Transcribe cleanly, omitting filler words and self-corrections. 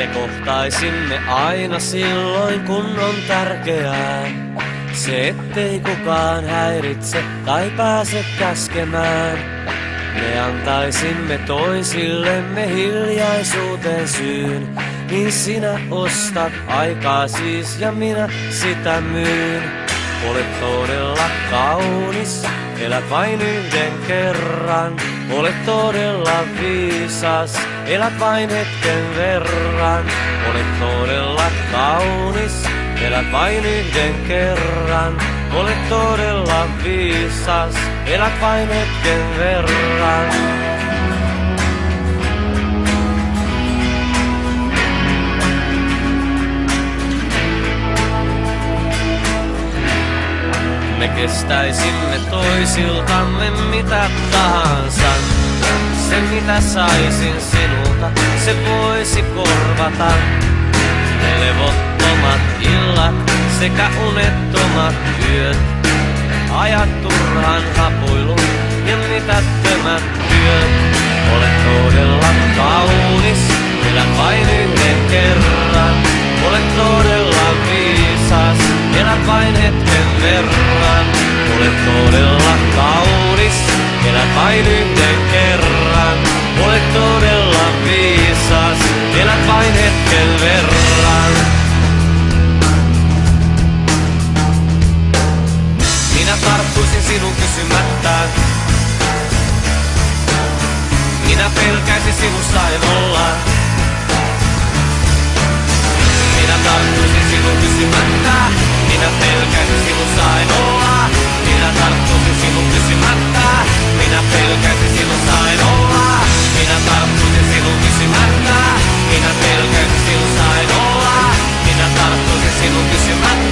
Me kohtaisimme aina silloin, kun on tärkeää. Se ettei kukaan häiritse tai pääse käskemään. Me antaisimme toisillemme hiljaisuuteen syyn. Niin sinä ostat aikaa siis ja minä sitä myyn. Olet todella kaunis, elät vain yhden kerran. Olet todella viisas, elät vain hetken verran. Olet todella kaunis, elät vain yhden kerran. Olet todella viisas, elät vain hetken verran. Me kestäisimme toisiltamme mitä tahansa. Se mitä saisin sinulta, se voisi korvata ne levottomat illat sekä unettomat yöt. Ajat turhan hapuilun ja mitättömät työt. Olet todella kaunis, elät vain yhden kerran. Olet todella viisas, elät vain hetken verran. Olet todella kaunis, elät vain yhden kerran. Olet todella viisas, elät vain hetken verran. Minä tarttuisin sinun kysymättä. Minä pelkäisin sinussa en olla. Minä tarttuisin sinun kysymättä. Minä pelkäisin sinussa en olla. Minä tarttuisin sinun kysymättä. Minä pelkäisin sinussa en olla. Minä tarttuisin sinun kysymättä. Minä pelkäisin sinussa en olla. Minä tarttuisin sinun kysymättä.